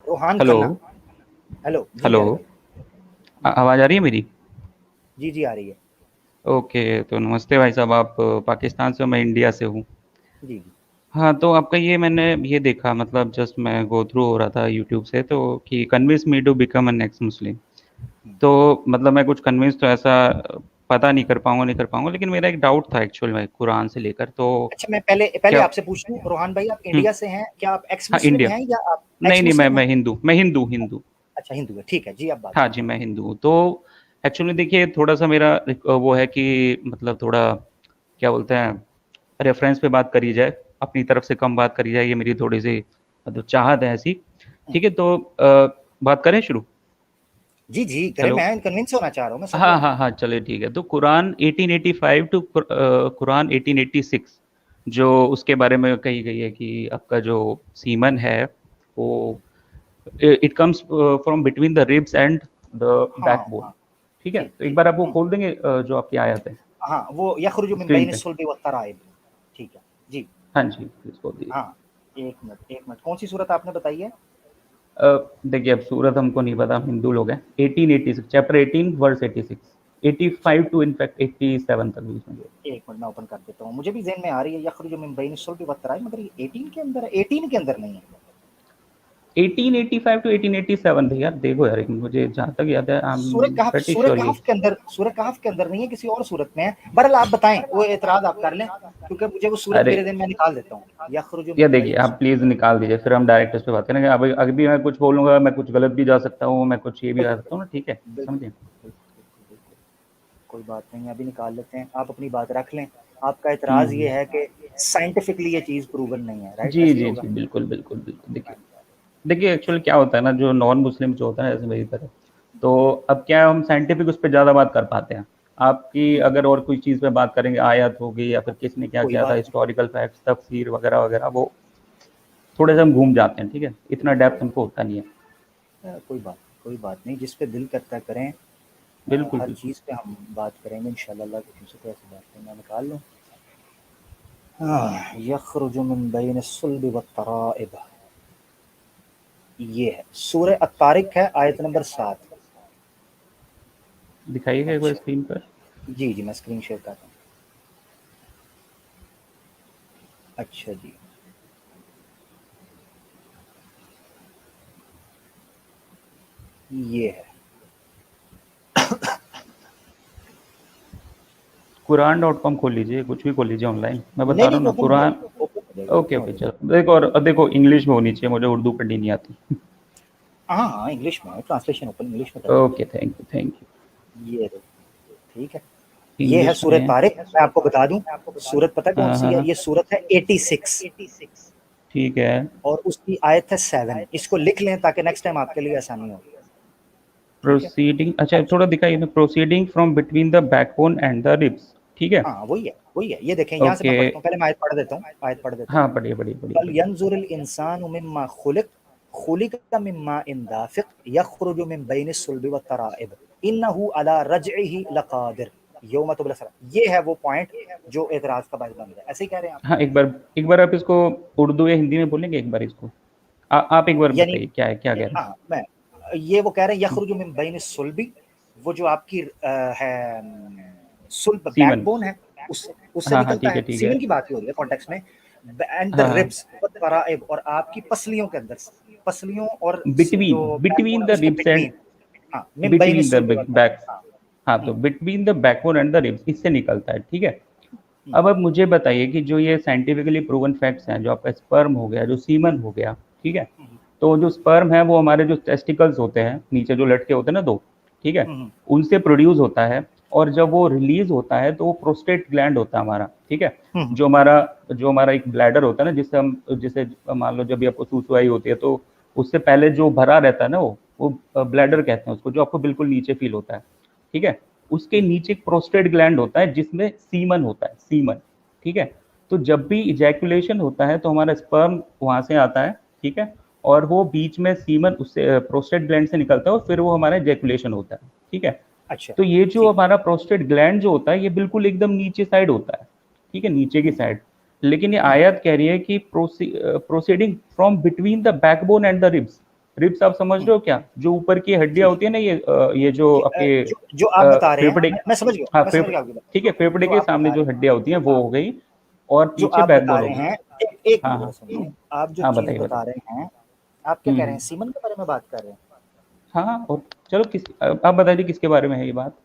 Rohan hello. Khanna. Hello जी hello. प्यारे भाई। आवाज़ आ रही है मेरी? जी जी आ रही है। ओके, तो नमस्ते भाई साहब। आप पाकिस्तान से हो, मैं इंडिया से हूँ। जी जी। हाँ, तो आपका ये मैंने ये देखा, मतलब जस्ट मैं गो थ्रू हो रहा था यूट्यूब से, तो कि convince me to become an ex Muslim. हम्म। तो मतलब मैं कुछ कन्विंस तो ऐसा पता नहीं कर पाऊंगा, लेकिन मेरा एक डाउट था एक्चुअल में कुरान से लेकर। तो अच्छा, मैं पहले पहले क्या? आपसे पूछ लूं रोहान भाई, आप हम्म। इंडिया से हैं क्या? आप एक्स हाँ, मुस्लिम इंडिया। हैं या आप नहीं एक्स नहीं, मैं मुस्लिम हैं? मैं हिंदू, मैं हिंदू हिंदू। अच्छा, हिंदू है, ठीक है जी, आप बात हाँ करें। जी, मैं हिंदू हूँ। तो एक्चुअली देखिए, थोड़ा-सा मेरा वो है कि मतलब थोड़ा क्या बोलते हैं, रेफ़रेंस पे बात करी जाए, अपनी तरफ से कम बात करी जाए, ये मेरी थोड़ी-सी मतलब चाहत है ऐसी। हम्म। ठीक है, तो बात करें शुरू? जी जी करें, हेलो? मैं कन्विंस होना चाह रहा हूँ, मैं सुन रहा हाँ, हूँ। हाँ, हाँ, चलिए ठीक है। तो कुरान 1885 टू कुरान 1886, जो उसके बारे में कही गई है कि आपका जो सीमन है, वो it comes from between the ribs and the हाँ बैकबोन। हाँ। ठीक है, ठीक तो एक ठीक। बार आप वो खोल देंगे जो आपकी आयत है हाँ, वो यखरुजु मिन स्क्रीन बैन पे? सुल्बि वत्तराइब। ठीक है जी। हाँ जी, प्लीज़ खोल दीजिए। हाँ, एक मिनट, कौन सी सूरत आपने बताई है? देखिए, अब सूरत हमको नहीं पता, हम हिंदू लोग हैं। 1886, चैप्टर 18 वर्स 86, 85 चलो टू इनफैक्ट 87 तक बीच में जो एक मिनट, मैं ओपन कर देता हूँ, मुझे भी ज़हन में आ रही है यखरुजु मिन बैन सुल्बि वत्तराइब, मगर ये 18 के अंदर है, 18 के अंदर नहीं है। 1885 टू 1887 भैया। देखो यार, एक मुझे जहाँ तक याद है, आई एम प्रेटी सूरह श्योर ये। कहफ के अंदर, सूरह कहफ के अंदर नहीं है, किसी और सूरत में है। बहरहाल आप बताएं, वो एतराज आप कर लें, क्योंकि मुझे वो सूरत अरे मेरे दिन में निकाल देता हूँ। यखरुजु या मिन देखिए, बैन। आप प्लीज़ निकाल दीजिए, फिर हम डायरेक्ट इस पे बात करेंगे। अब अभी मैं कुछ बोलूँगा, मैं कुछ गलत भी जा सकता हूँ, मैं कुछ ये भी जा बिल्कुल सकता हूँ ना, ठीक है? बिल्कुल समझिए? बिल्कुल। कोई बात नहीं, अभी निकाल लेते हैं, आप अपनी बात रख लें। आपका एतराज़ ये हुँ। है कि साइंटिफिकली ये चीज़ प्रूवन नहीं है, राइट? जी, ऐसे ही जी, होगा। जी। बिल्कुल, बिल्कुल, बिल्कुल। देखिए एक्चुअली क्या होता है ना, जो नॉन मुस्लिम जो होता है जैसे मेरी तरह, तो अब क्या है, हम साइंटिफिक उस पे ज़्यादा बात कर पाते हैं। आपकी अगर और कोई चीज़ पे बात करेंगे, आयत होगी या फिर किसने क्या कोई किया था, बात हिस्टोरिकल फैक्ट्स, तफसीर वगैरह वगैरह, वो थोड़े से हम घूम जाते हैं। ठीक है, इतना डेप्थ हमको होता नहीं है। कोई बात नहीं, जिस पे दिल करता करें। बिल्कुल हर बिल्कुल। चीज़ पे हम बात करेंगे इंशाल्लाह, अल्लाह के हुक्म से। तो ऐसी बात है, मैं निकाल लूँ। हाँ, यखरुजु मिन बैन सुल्बि वत्तराइब, ये है सूरह अत-तारिक है, आयत नंबर 7। दिखाइएगा एक बार अच्छा, स्क्रीन पर। जी जी मैं स्क्रीन शेयर करता हूँ। अच्छा जी, ये है। कुरान.com खोल लीजिए, कुछ भी खोल लीजिए ऑनलाइन, मैं बता नहीं रहा नहीं, हूँ ना, ओपन हो कुरान। जाएगा, ओपन हो जाएगा, ओके ओपन हो ओके, जाएगा। चलो देखो। और देखो, इंग्लिश में होनी चाहिए, मुझे उर्दू पढ़नी नहीं आती। हाँ हाँ, इंग्लिश में है, ट्रांसलेशन ओपन इंग्लिश में कर ओके, दीजिए। थैंक यू थैंक ये रही, ठीक है। यू। ये है इंग्लिश सूरह में? तारिक, मैं आपको बता दूं, सूरत पता है कौन हाँ सी है? हाँ, ये सूरत है 86, ठीक है। और उसकी आयत है 7। इसको लिख लें ताकि नेक्स्ट टाइम आपके लिए आसानी हो। ठीक है। प्रोसीडिंग, अच्छा अच्छा, थोड़ा दिखाइए ना, proceeding from between the backbone and the ribs. ठीक है। हाँ वही है, वही है। ये देखें, यहाँ से मैं ओके। पढ़ता हूँ, पहले मैं आयत पढ़ देता हूँ, आयत पढ़ देता हूँ। हाँ, पढ़िए पढ़िए पढ़िए बल पढ़िए। यंजुरुल इंसानु मिम्मा खुलिक, खुलिक मिम्मा इन दाफिक, यखरुजु मिन बैनि सुल्बि व तराइब, इन्नहु अला रजइही लकादिर, यौम तुबला सराइर। ये है वो पॉइंट जो एतराज का बायस बन गया। ऐसे ही कह रहे हैं आप? हाँ, एक बार आप इसको उर्दू या हिंदी में बोलेंगे एक बार इसको? आप एक बार यानी बताइए क्या है, क्या कह रहे हैं? हाँ, मैं ये वो कह रहे हैं यखरुजु मिन बैनि सुल्बि, वो जो आपकी है सुल्ब, सीमन। बैकबोन है, उससे हाँ हाँ, निकलता ठीक है है। ठीक है। सीमन की बात ही हो रही है कॉन्टेक्स्ट में। एंड द हाँ हाँ। रिब्स तराइब, और आपकी पसलियों के अंदर से, पसलियों और बिटवीन जो बिटवीन बैकबोन है द उसके रिब्स एंड बिटवीन। हाँ, मिन बैनि बिटवीन द सुल्बि व बैक। तराइब। हाँ। हाँ, तो हम्म, between the backbone and the ribs, इससे निकलता है। ठीक है। हम्म, अब आप मुझे बताइए कि जो ये साइंटिफिकली प्रूवन फैक्ट्स हैं, जो आपका स्पर्म हो गया, जो सीमन हो गया, ठीक है, हम्म, तो जो स्पर्म है वो हमारे जो टेस्टिकल्स होते हैं, नीचे जो लटके होते हैं ना दो, ठीक है, हम्म, उनसे प्रोड्यूस होता है। और जब वो रिलीज होता है तो वो प्रोस्टेट ग्लैंड होता है हमारा। ठीक है। हम्म, जो हमारा एक ब्लैडर होता है ना, जिससे हम, जैसे मान लो जब भी आपको सुसुआई होती है, तो उससे पहले जो भरा रहता है ना, वो ब्लैडर कहते हैं उसको, जो आपको बिल्कुल नीचे फील होता है। ठीक है। उसके हम्म, नीचे एक प्रोस्टेट ग्लैंड होता है जिसमें सीमन होता है, सीमन। ठीक है। तो जब भी इजैकुलेशन होता है तो हमारा स्पर्म वहां से आता है। ठीक है। और वो बीच में सीमन उससे प्रोस्टेट ग्लैंड से निकलता है, और फिर वो हमारा इजैकुलेशन होता है। ठीक है। अच्छा, तो ये जो ठीक। हमारा प्रोस्टेट ग्लैंड जो होता है, ये बिल्कुल एकदम नीचे साइड होता है। ठीक है, नीचे की हम्म, साइड। लेकिन ये हम्म, आयत कह रही है कि proceeding from between the backbone and the ribs, ribs आप समझ रहे हो क्या, जो ऊपर की हड्डियां होती है ना, ये जो आपके जो आप बता रहे फेफड़े, हैं मैं समझ गया, हाँ मैं समझ गया आपकी बात। ठीक है, फेफड़े जो के आप बता सामने जो रहे हड्डियां होती हैं वो हो गई, और जो पीछे आप बता बैकबोन हो रहे गई। हैं, एक हाँ मिनट हाँ सुनिए, आप जो हाँ, चीज बताइए बता बताइए। रहे हैं, आप क्या कह रहे हैं, हम्म। सीमन के बारे में बात कर रहे हैं? हाँ, और चलो आप बताइए किसके बारे में है ये बात।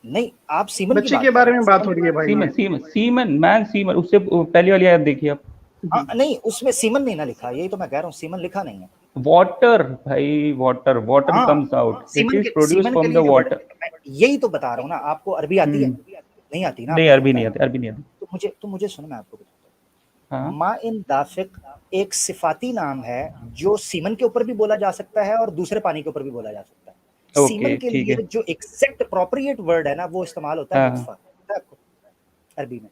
नहीं, आप सीमन की बच्चे के बात कर बारे रहे हैं, में बात सीमन हो के रही है बारे भाई। Semen semen semen man semen, उससे पहली वाली आयत देखिए आप। हाँ, नहीं उसमें सीमन नहीं ना लिखा, यही तो मैं कह रहा हूँ, सीमन लिखा नहीं है। वाटर भाई, वाटर वाटर हाँ, comes out, it is produce semen के फ्रॉम द लिए जो वर्ड, वाटर। यही तो बता रहा हूँ ना आपको। अरबी आती है? नहीं आती ना, नहीं, आपने तो अरबी नहीं बताया। आती, अरबी नहीं आती। तो मुझे सुनो, मैं आपको बताता हाँ हूँ। मा इन दाफिक एक सिफाती नाम है जो सीमन के ऊपर भी बोला जा सकता है और दूसरे पानी के ऊपर भी बोला जा सकता है। सीमन ओके के ठीक है। लिए जो एग्जैक्ट प्रोप्रिएट वर्ड है ना, वो इस्तेमाल होता है हाँ नुत्फा, पता है आपको अरबी में?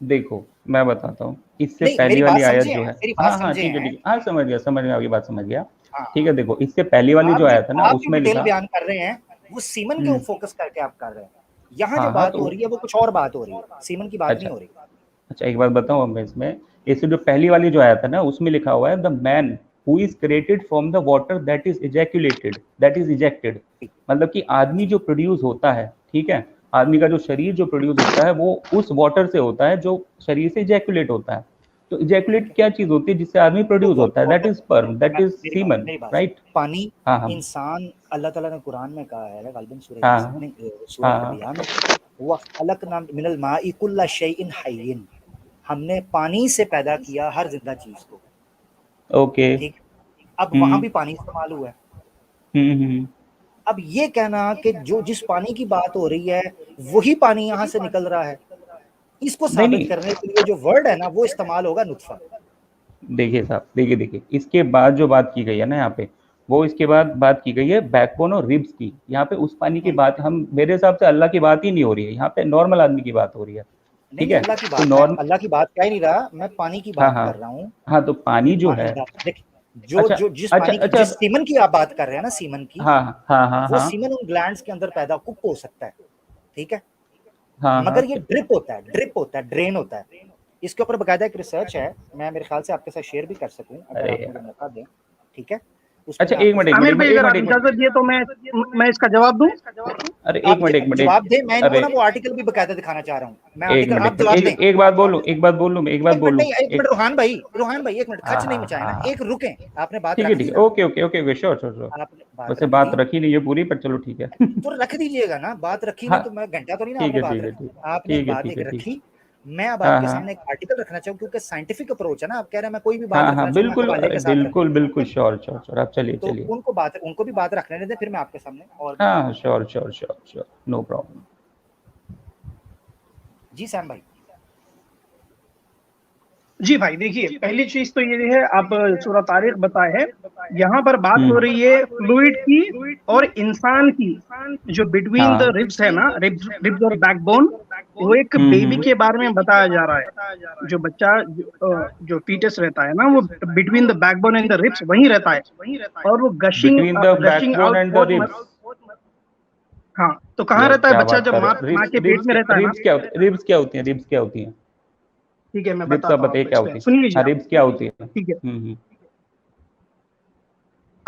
देखो मैं बताता हूँ, इससे नहीं, पहली मेरी बात वाली आयत समझे जो हैं, है, मेरी बात हाँ हाँ समझे ठीक है हैं। ठीक है, हाँ समझ गया, समझ गया, आपकी बात समझ गया। हाँ, ठीक है, देखो इससे पहली वाली जो आयत है ना, आप जो उसमें डिटेल लिखा। बयान कर रहे हैं वो सीमन के हम्म। फोकस करके आप कर रहे हैं। यहाँ जो हाँ हाँ बात तो हो रही है वो कुछ और बात हो रही है, सीमन की बात नहीं अच्छा हो रही। अच्छा, एक बात बताऊँ अब मैं इसमें, इससे जो पहली वाली जो आयत है ना, उसमें लिखा हुआ है the man who is created from the water that is ejaculated, that is ejected. मतलब कि आदमी जो प्रोड्यूस होता है, ठीक है, आदमी का जो शरीर जो प्रोड्यूस होता है वो उस वाटर से होता है जो शरीर से इजैक्युलेट होता है। तो इजैक्युलेट क्या चीज होती है जिससे आदमी तो प्रोड्यूस होता है, that water, is sperm, that is semen, मेरी बात राइट। पानी, हाँ हाँ इंसान, अल्लाह ताला ने कुरान में कहा है गालिबन सूरह हाँ यासीन हाँ नहीं, सूरह हाँ हाँ, अंबिया में, व खलकना मिनल माई कुल्ला शैइन हय्यिन, हमने पानी से पैदा किया हर जिंदा चीज को। ओके। ठीक, अब वहां हम्म भी पानी इस्तेमाल हुआ है। हम्म। अब ये कहना कि जो जिस पानी की बात हो रही है वही पानी यहाँ से निकल रहा है, इसको नहीं साबित नहीं, करने के लिए जो वर्ड है ना वो इस्तेमाल होगा नुत्फा। देखिए साहब, देखिए इसके बाद जो बात की गई है ना यहाँ पे, वो इसके बाद बात की गई है बैकबोन और रिब्स की। यहाँ पे उस पानी की बात, हम मेरे हिसाब से अल्लाह की बात ही नहीं हो रही है, यहाँ पे नॉर्मल आदमी की बात हो रही है। नहीं ठीक नहीं, है, अल्लाह की तो बात, मैं नॉर्म अल्लाह की बात कह ही नहीं रहा, मैं पानी की हाँ बात हाँ कर रहा हूँ। हाँ, तो पानी जो है, देखिए, जो अच्छा जो जिस अच्छा पानी की, अच्छा, जिस सीमन की आप बात कर रहे हैं ना, सीमन की, हाँ हाँ हाँ वो हाँ सीमन उन ग्लैंड्स के अंदर पैदा कुक हो सकता है, ठीक है, हाँ हाँ, मगर ये ड्रिप होता है, ड्रेन होता है। इसके ऊपर बकायदा एक रिसर्च है, मैं मेरे ख्याल से आपके साथ शेयर भी कर सकूं अगर अरे आप मुझे यार, मौका दें, ठीक है, उस पर अच्छा मैं एक आपके मिनट साथ। एक मिनट आमिर एक भाई, मिनट एक अगर आप मिनट एक इजाजत मिनट, दिए तो मैं इसका जवाब दूं। अरे आप एक मिनट जवाब दें, मैं इनको अरे ना वो आर्टिकल भी बकायदा दिखाना चाह रहा हूँ, मैं एक आर्टिकल, मिनट आप जवाब दें। एक बात बोलूं, एक बात बोलूं, मैं एक बात एक मिनट बोलूं, नहीं, एक मिनट, एक, रोहान भाई एक मिनट, हाँ खर्च नहीं हाँ मचाए हाँ ना, हाँ, एक रुकें, आपने बात ठीक रख दी है, ना, okay okay okay okay, sure sure sure. आपने बात वैसे रख बात दी रखी नहीं है पूरी, पर चलो ठीक है। तो रख दीजिएगा ना, बात रखी हाँ नहीं तो मैं घंटा तो नहीं ना ठीक आपने है बात ठीक है रखी, ठीक है आपने एक ठीक है बात ठीक एक है ठीक, रखी। मैं अब हाँ आपके हाँ सामने एक आर्टिकल रखना चाहूँ क्योंकि साइंटिफिक अप्रोच है ना, आप कह रहे हैं मैं कोई भी बात हाँ रखना हाँ चाहूँ मैं बिल्कुल, हवाले अरे के साथ रखूँ, बिल्कुल बिल्कुल, श्योर श्योर श्योर, आप चलिए तो चलिए। उनको भी बात रखने दें, फिर मैं आपके सामने और भी हाँ बताऊंगा। Sure sure sure sure, no problem. जी सैम भाई। जी भाई, देखिए, पहली चीज तो ये है, आप सूरह तारिक बताए हैं, यहाँ पर बात हो रही है फ्लूइड की और इंसान की, जो बिटवीन द हाँ रिब्स है ना, रिब्स और बैकबोन, वो एक बेबी के बारे में बताया जा रहा है। जो बच्चा, जो फीटस रहता है ना, वो between the backbone and the ribs वहीं रहता है, और वो gushing between the gushing backbone out and the बहुत मस्त। रिब्स, हाँ, तो कहाँ यार रहता है क्या बच्चा बात जब कर माँ रहे माँ के हो, पेट में रहता है ना? रिब्स क्या होती हैं, रिब्स क्या होती हैं, ठीक है, मैं रिब्स आप बताता हूँ बताइए आपको, क्या इस पे होती सुन है, लीजिए हाँ आप। रिब्स क्या होती है। ठीक है, हम्म।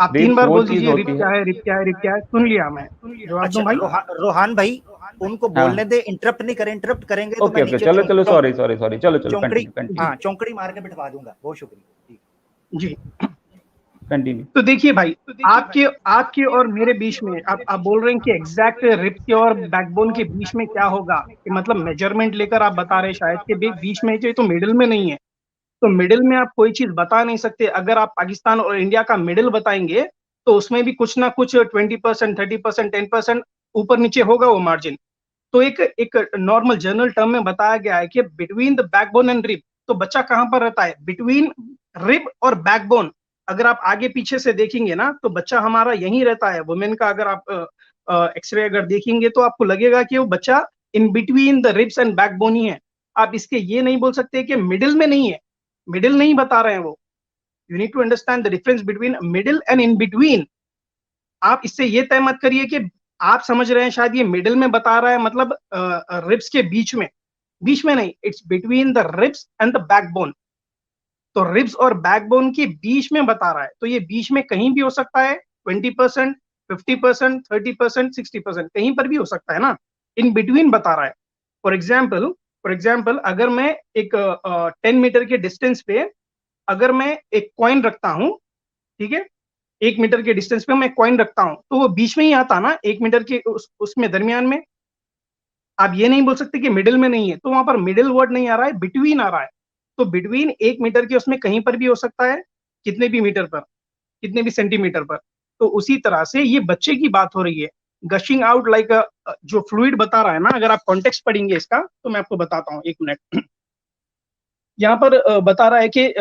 आप 3 रिब्स बार वो बोल चीज दीजिए, रिप होती है, क्या है, रिप क्या है, रिप क्या है, सुन लिया मैं। जवाब अच्छा दूं भाई? रोहान भाई, उनको बोलने हाँ दे, इंटरप्ट नहीं करें, इंटरप्ट करेंगे तो ओके मैं ओके, नीचे चलो चलो, सॉरी सॉरी सॉरी, चलो चलो, चौंकड़ी, कंटिन्यू कंटिन्यू हाँ चौंकड़ी मार के बिठवा दूंगा, बहुत शुक्रिया जी। जी। कंटिन्यू। तो देखिए भाई, आपके आपके और मेरे बीच में, आप बोल रहे हैं कि एग्जैक्ट रिप के और बैकबोन के बीच में क्या होगा, कि मतलब मेजरमेंट लेकर आप बता रहे हैं शायद के बीच में, जो तो मिडिल में नहीं है। तो मिडिल में आप कोई चीज बता नहीं सकते। अगर आप पाकिस्तान और इंडिया का मिडिल बताएंगे तो उसमें भी कुछ ना कुछ 20%, 30%, 10% ऊपर नीचे होगा वो मार्जिन। तो एक एक नॉर्मल जनरल टर्म में बताया गया है कि between the backbone and rib, तो बच्चा कहां पर रहता है? बिटवीन रिब और बैकबोन। अगर आप आगे पीछे से देखेंगे ना, तो बच्चा हमारा यहीं रहता है। वुमेन का अगर आप एक्सरे अगर देखेंगे तो आपको लगेगा कि वो बच्चा in between the ribs and backbone ही है। आप इसके ये नहीं बोल सकते कि मिडिल में नहीं है, मिडिल नहीं बता रहे हैं वो। You need to understand the difference between middle and in between. आप इससे ये तय मत करिए कि आप समझ रहे हैं शायद ये मिडिल में बता रहा है, मतलब रिब्स के बीच में। बीच में नहीं, it's between the ribs and the backbone. तो रिब्स और बैकबोन के बीच में बता रहा है, तो ये बीच में कहीं भी हो सकता है, 20%, 50%, 30%, 60%, कहीं पर भी हो सकता है ना, इन बिटवीन बता रहा है। फॉर एग्जाम्पल अगर मैं एक 10 मीटर के डिस्टेंस पे अगर मैं एक कॉइन रखता हूँ, ठीक है, 1 मीटर के डिस्टेंस पे मैं कॉइन रखता हूँ, तो वो बीच में ही आता ना, 1 मीटर के उसमें दरमियान में। आप ये नहीं बोल सकते कि मिडिल में नहीं है, तो वहां पर मिडिल वर्ड नहीं आ रहा है, बिटवीन आ रहा है। तो बिटवीन 1 मीटर के उसमें कहीं पर भी हो सकता है, कितने भी मीटर पर, कितने भी सेंटीमीटर पर। तो उसी तरह से ये बच्चे की बात हो रही है, गशिंग आउट लाइक जो फ्लूइड बता रहा है ना, अगर आप कॉन्टेक्स्ट पढ़ेंगे इसका तो मैं आपको बताता हूँ, 1 मिनट। यहाँ पर बता रहा है कि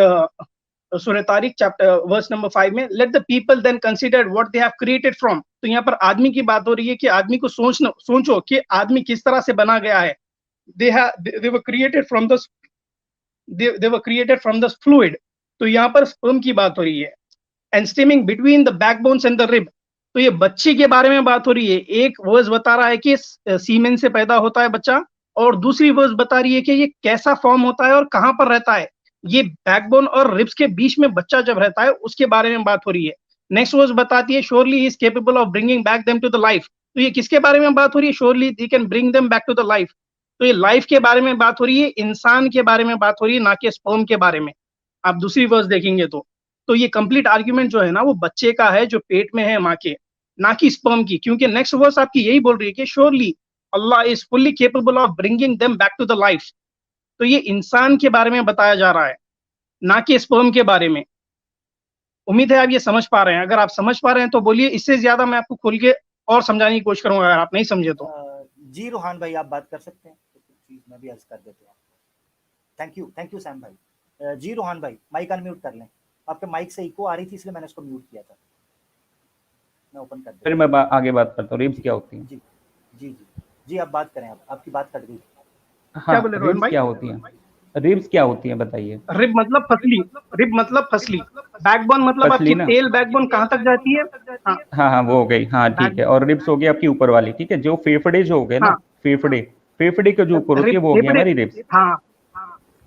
सूरह तारिक चैप्टर वर्स नंबर 5 में, let the people then consider what they have created from. तो यहाँ पर आदमी की बात हो रही है कि आदमी को सोचो कि आदमी किस तरह से बना गया है। they were created from the they were created from the fluid। तो यहाँ पर स्पर्म की बात हो रही है, and stemming between the backbones and the rib. तो ये बच्चे के बारे में बात हो रही है। एक वर्स बता रहा है कि सीमेन से पैदा होता है बच्चा, और दूसरी वर्स बता रही है कि ये कैसा फॉर्म होता है और कहाँ पर रहता है। ये बैकबोन और रिब्स के बीच में बच्चा जब रहता है उसके बारे में बात हो रही है। नेक्स्ट वर्स बताती है, surely is capable of bringing back them to the life. तो ये किसके बारे में बात हो रही है? Surely he can bring them back to the life. तो ये लाइफ के बारे में बात हो रही है, इंसान के बारे में बात हो रही है, ना कि स्पर्म के बारे में। आप दूसरी वर्स देखेंगे तो ये कंप्लीट आर्ग्यूमेंट जो है ना, वो बच्चे का है जो पेट में है माँ के, ना कि स्पर्म की। क्योंकि नेक्स्ट वर्स आपकी यही बोल रही है कि surely Allah is fully capable of bringing them back to the life. तो ये इंसान के बारे में बताया जा रहा है, ना कि स्पर्म के बारे में। उम्मीद है आप ये समझ पा रहे हैं। अगर आप समझ पा रहे हैं तो बोलिए, इससे ज्यादा मैं आपको खोल के और समझाने की कोशिश करूंगा, अगर आप नहीं समझे तो। जी रोहान भाई, आप बात कर सकते हैं, तो कुछ चीज मैं भी अर्ज कर देता हूँ। थैंक यू सैम भाई। जी रोहान भाई, माइक अनम्यूट कर लें। आपके माइक से इको आ रही थी, इसलिए मैंने उसको म्यूट किया था। मैं ओपन कर फिर मैं आगे बात करता हूँ, रिब्स क्या होती है। जी जी जी जी, आप बात करें, आपकी बात कट गई। हाँ, रिब्स क्या होती है, रिब्स क्या होती है बताइए। रिब मतलब फसली, रिब मतलब फसली, बैकबोन मतलब फसली आपकी ना? टेल बैकबोन कहाँ तक जाती है। हाँ हाँ हाँ, वो हो गई, हाँ ठीक है। और रिब्स हो गई आपकी ऊपर वाली, ठीक है, जो फेफड़े जो हो गए ना, हाँ, फेफड़े, फेफड़े के जो ऊपर होती है वो हो गई हमारी रिब्स। हाँ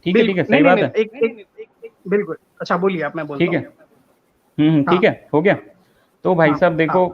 ठीक है, ठीक है, सही बात है। बिल्कुल। अच्छा बोलिए आप, मैं बोलता ठीक है, हूँ। ठीक है, हो गया। तो भाई साहब देखो,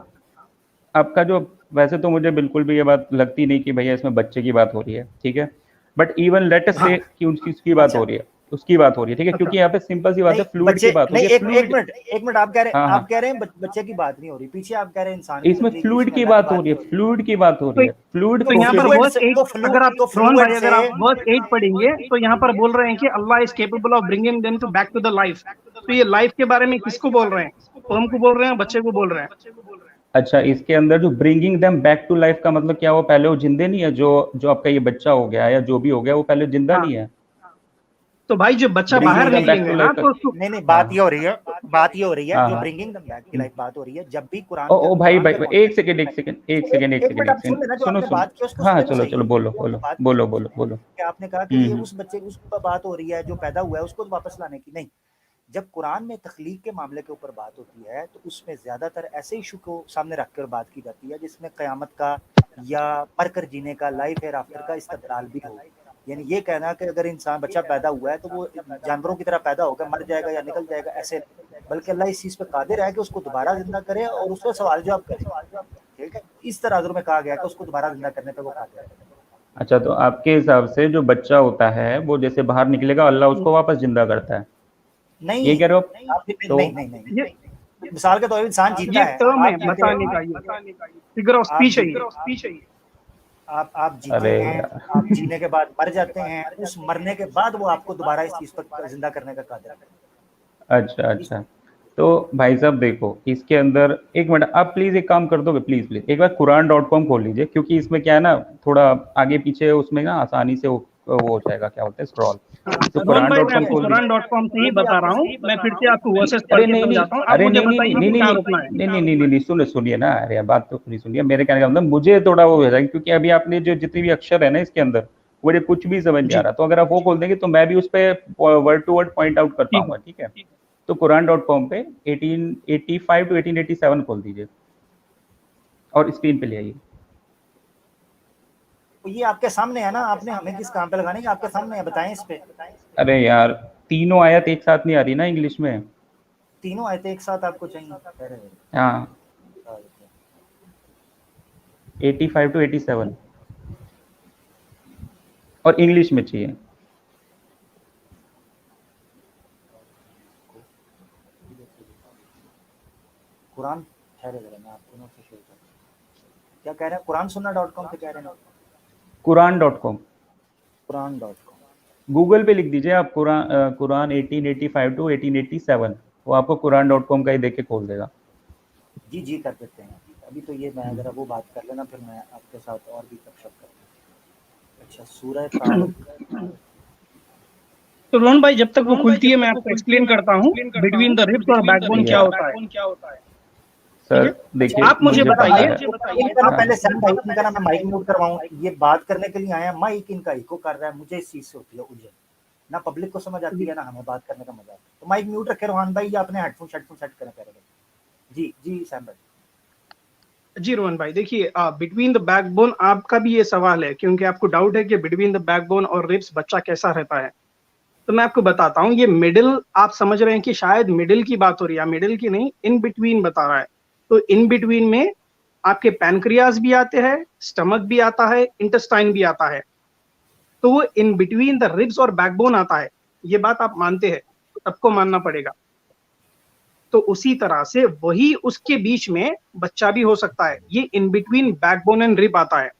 आपका जो, वैसे तो मुझे बिल्कुल भी ये बात लगती नहीं कि भैया इसमें बच्चे की बात हो रही है, ठीक है, बट इवन लेट अस से कि उसकी बात हो रही है, उसकी बात हो रही है, ठीक है, क्योंकि यहाँ पे सिंपल सी बात है, फ्लूइड की बात हो रही है। एक मिनट, आप कह रहे हैं बच्चे की बात नहीं हो रही, पीछे आप कह रहे हैं इंसान की। इसमें फ्लूइड की बात हो रही है, फ्लूइड की बात हो रही है, फ्लूइड तो यहाँ पर वर्स 8, अगर आप रोहन भाई, अगर आप वर्स 8 पढ़ेंगे तो यहाँ पर बोल रहे हैं कि Allah is capable of bringing them to back to the life. तो ये लाइफ के बारे में किसको बोल रहे हैं? स्पर्म को बोल रहे हैं, बच्चे को बोल रहे हैं। अच्छा, इसके अंदर जो bringing them back to life का मतलब क्या, वो पहले वो जिंदे नहीं है, जो आपका ये बच्चा हो गया या जो भी हो गया, वो पहले जिंदा नहीं है। तो भाई जो बच्चा बाहर निकलेंगे ना, तो नहीं, बात ये हो रही है जो ब्रिंगिंग देम बैक की लाइफ बात हो रही है। जब भी कुरान ओ भाई एक सेकंड सुनो। हाँ, चलो बोलो। आपने कहा कि ये उस बच्चे उस पर बात हो रही है जो पैदा हुआ है, उसको वापस लाने की नहीं। जब कुरान में तख्लीक के मामले के ऊपर बात होती है तो उसमें ज्यादातर ऐसे इशू को सामने रखकर बात की जाती है जिसमें कयामत का या मरकर जीने का, लाइफ एयर आफ्टर का इस्तदलाल भी हो। यानी ये कहना कि अगर इंसान बच्चा पैदा हुआ है तो वो जानवरों की तरह पैदा होकर मर जाएगा या निकल जाएगा, ऐसे, बल्कि अल्लाह इस चीज पे कादिर है कि उसको दोबारा जिंदा करे और उस पर सवाल जवाब करे। ठीक है, इस तराजुर में कहा गया कि उसको दोबारा जिंदा करने पे वो कादिर है। अच्छा, तो आपके हिसाब से जो बच्चा होता है वो जैसे बाहर निकलेगा अल्लाह उसको वापस जिंदा करता है, नहीं ये कह रहे हो? तो नहीं, मिसाल के तौर पर इंसान जीता है, बताने का फिगर ऑफ स्पीच है। आप जीते हैं, आप जीने के बाद मर जाते हैं, उस मरने के बाद वो आपको दोबारा इस चीज पर जिंदा करने का कादिर है। अच्छा, तो भाई साहब देखो, इसके अंदर एक मिनट आप प्लीज एक काम कर दोगे, प्लीज एक बार Quran.com खोल लीजिए, क्योंकि इसमें क्या है ना, थोड़ा आगे पीछे उसमें ना आसानी से वो हो जाएगा, क्या बोलते हैं, स्क्रॉल। तो Quran.com खोल लीजिए। Quran.com से ही बता रहा हूँ मैं, फिर से आपको वर्सेस पढ़ के समझाता हूँ। अरे नहीं, सुनिए ना, अरे बात तो पूरी सुनिए। मेरे कहने का मतलब मुझे थोड़ा वो हो जाएगा, क्योंकि अभी आपने जो जितने भी अक्षर है ना इसके अंदर, मुझे कुछ भी समझ नहीं आ रहा। तो अगर आप वो खोल देंगे तो मैं भी उस पर word to word point out कर पाऊंगा, ठीक है। तो Quran.com पे 1885 to 1887 खोल दीजिए और स्क्रीन पे ले आइए। ये आपके सामने है ना, आपने हमें किस काम पे लगाने, आपके सामने है, बताएं इस पे। अरे यार तीनों आयत एक साथ नहीं आ रही ना इंग्लिश में। तीनों आयतें एक साथ आपको चाहिए कह रहे हैं? हाँ 85 to 87 और इंग्लिश में चाहिए। कुरान ठहरे जरा, मैं आपको नोट से शेयर करता हूँ। क्या कह रहे हैं? कुरानसुन्ना.com पे कह रहे हैं? कुरान.com, कुरान.com। गूगल पे लिख दीजिए आप कुरान 1885 to 1887, वो आपको कुरान.com का ही देख के खोल देगा। जी जी कर देते हैं। अभी तो ये मैं जरा वो बात कर लेना, फिर मैं आपके साथ और भी गपशप करूँगा। अच्छा, सूरह तारिक। तो रोहन भाई जब तक वो खुलती है मैं आपको एक्सप्लेन करता हूँ बिटवीन द रिब्स और बैकबोन क्या होता है। सर ठीक है? देखिए, आप मुझे बताइए। इनका ना पहले सैम भाई, इनका ना मैं माइक म्यूट करवाऊं। ये बात करने के लिए आया, माइक इनका इको कर रहा है, मुझे इस चीज से होती है उलझन। ना पब्लिक को समझ आती है ना हमें बात करने का मजा आता है। तो माइक म्यूट रखे रोहन भाई, या अपने हेडफोन सेट करें पहले भाई। जी जी सैम भाई। जी रोहन भाई देखिए, बिटवीन द बैकबोन आपका भी ये सवाल है क्योंकि आपको डाउट है कि बिटवीन द बैकबोन और रिब्स बच्चा कैसा रहता है। तो मैं आपको बताता हूँ, ये मिडिल आप समझ रहे हैं कि शायद मिडिल की बात हो रही है, मिडिल की नहीं, इन बिटवीन बता रहा है। तो इन बिटवीन में आपके पैनक्रियाज भी आते हैं, स्टमक भी आता है, इंटेस्टाइन भी आता है। तो वो इन बिटवीन द रिब्स और बैकबोन आता है, ये बात आप मानते हैं, तो सबको मानना पड़ेगा। तो उसी तरह से वही उसके बीच में बच्चा भी हो सकता है, ये in between backbone and rib आता है।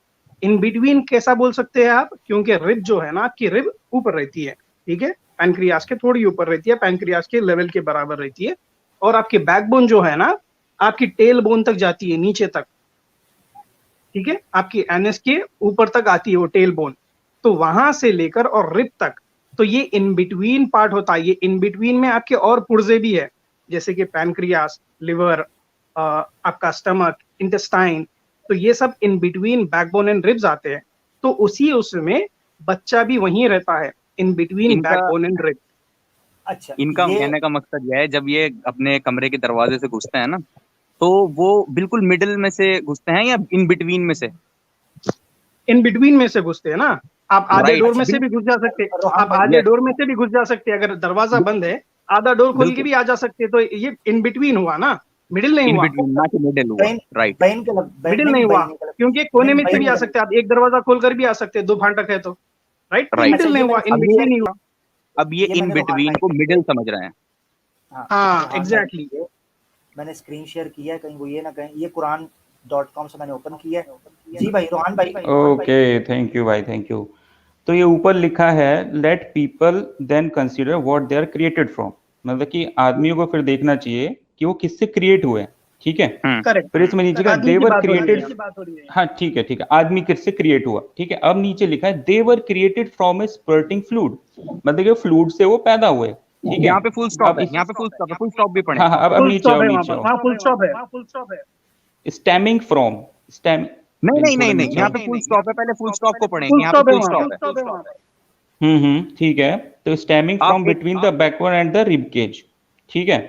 इन बिटवीन कैसा बोल सकते हैं आप, क्योंकि रिब जो है ना, आपकी रिब ऊपर रहती है, ठीक है, पैनक्रियास के थोड़ी ऊपर रहती है, पैनक्रियास के लेवल के बराबर रहती है। और आपकी बैकबोन जो है ना, आपकी टेल बोन तक जाती है, नीचे तक, ठीक है, आपकी एनएस के ऊपर तक आती है वो टेल बोन। तो वहां से लेकर और रिब तक, तो ये इन बिटवीन पार्ट होता है। ये इन बिटवीन में आपके और पुर्जे भी है, जैसे कि पैनक्रियास, लिवर, आपका स्टमक, इंटेस्टाइन। तो ये सब in between backbone and ribs आते हैं। तो उसी उसमें बच्चा भी वहीं रहता है, in between backbone and ribs. अच्छा, इनका कहने का मकसद यह है, जब ये अपने कमरे के दरवाजे से घुसते हैं ना, तो वो बिल्कुल मिडिल में से घुसते हैं या इन बिटवीन में से? इन बिटवीन में से घुसते हैं ना। आप आधे Right. डोर में से भी घुस जा सकते हैं, रोहन आप भाई, आधे Yes. डोर में से भी घुस जा सकते हैं। अगर दरवाजा बंद है, आधा डोर खोल के भी आ जा सकते हैं। तो ये इन बिटवीन हुआ ना, मिडिल नहीं इन हुआ, बिटवीन, ना कि मिडिल हुआ। राइट, बहन के मिडिल नहीं हुआ, क्योंकि कोने में से भी आ सकते। सकते हैं आप, एक दरवाजा खोलकर भी आ सकते हैं, दो फाटक है तो, राइट। Right. मिडिल नहीं हुआ, इन अब बिटवीन नहीं हुआ। अब ये इन बिटवीन को मिडिल समझ रहे हैं। हाँ एग्जैक्टली। मैंने स्क्रीन शेयर किया है, कहीं वो ये ना कहें, ये कुरान.com से मैंने ओपन किया है। जी भाई रोहन भाई। ओके, थैंक यू भाई, थैंक यू। तो ये ऊपर लिखा है, let people then consider what they are created from, मतलब कि आदमियों को फिर देखना चाहिए कि वो किससे क्रिएट हुए हैं, ठीक है। करेक्ट। फिर इसमें नीचे का दे वर क्रिएटेड, हाँ ठीक है ठीक है, आदमी किससे क्रिएट हुआ, ठीक है। अब नीचे लिखा है they were created from a spurting fluid, मतलब कि फ्लूइड से वो पैदा हुए, ठीक है। यहाँ पे फुल स्टॉप है, यहाँ पे फुल स्टॉप है, फुल स्टॉप भी पढ़े। हाँ अब नीचे आओ, नीचे हाँ फुल स्टॉप है। स्टेमिंग फ्रॉम, स्टेम, नहीं, यहाँ पे फुल स्टॉप है, पहले फुल स्टॉप को पढ़ें। फुल यहाँ पे फुल स्टॉप स्टॉप है। ठीक है। तो stemming from between the backward and the rib cage, ठीक है।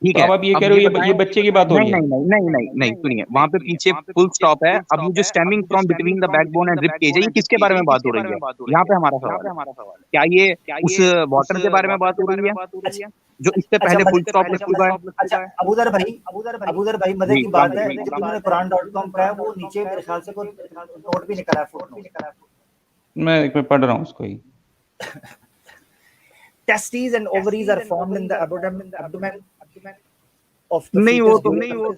ठीक तो है, अब आप ये कह रहे हो ये बच्चे की बात हो रही है? नहीं, सुनिए, वहां पे पीछे फुल स्टॉप है। अब ये जो stemming from between the backbone and rib cage है, ये किसके बारे में बात हो रही है? यहाँ पे हमारा सवाल है, क्या ये उस वाटर के बारे में बात हो रही है जो इससे पहले फुल स्टॉप लिख चुका है? अच्छा अबूदर भाई मजे की बात है, जिन्होंने कुरान.com का है वो नीचे मेरे ख्याल से कोई नोट भी निकाला है, फुटनोट। मैं एक मिनट पढ़ रहा हूँ उसको ही। Testes and ovaries are formed in the abdomen of the नहीं, fetus वो तो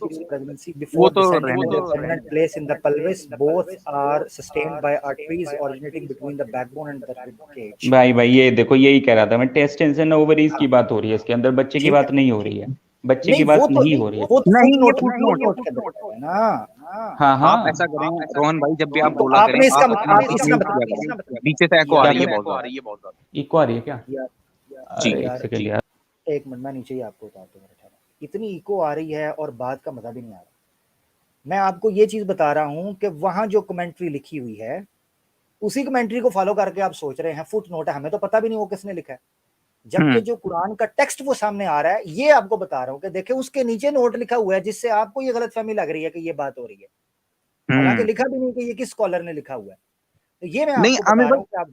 during pregnancy before descending to their permanent place in the pelvis. Both are sustained by arteries originating between the backbone and the rib cage. भाई ये देखो, यही कह रहा था मैं, टेस्टेंस एंड ओवरीज की बात हो रही है इसके अंदर, बच्चे की बात नहीं हो रही है, बच्चे की बात नहीं हो रही है। वो तो नहीं, ये फुटनोट के अंदर है ना। हाँ आप ऐसा करें रोहन भाई, जब भी आप बोला आपने करें, इसका आप इसका पीछे से एको आ रही है बहुत ज्यादा। इको आ रही है क्या? जी, एक सेकंड यार, एक मिनट, मैं नीचे ही आपको बताता हूँ। इतनी इको आ रही है और बात का मजा भी नहीं आ रहा। मैं आपको ये चीज बता रहा हूँ कि वहां जो कमेंट्री लिखी हुई है, उसी कमेंट्री को फॉलो करके आप सोच रहे हैं फुट नोट है, हमें तो पता भी नहीं वो किसने लिखा है, जबकि जो कुरान का टेक्स्ट वो सामने आ रहा है। ये आपको बता रहा हूँ कि देखिए उसके नीचे नोट लिखा हुआ है, जिससे आपको ये गलतफहमी लग रही है कि ये बात हो रही है, हालांकि लिखा भी नहीं कि ये किस स्कॉलर ने लिखा हुआ है। तो ये मैं आपको बता रहा हूँ कि आप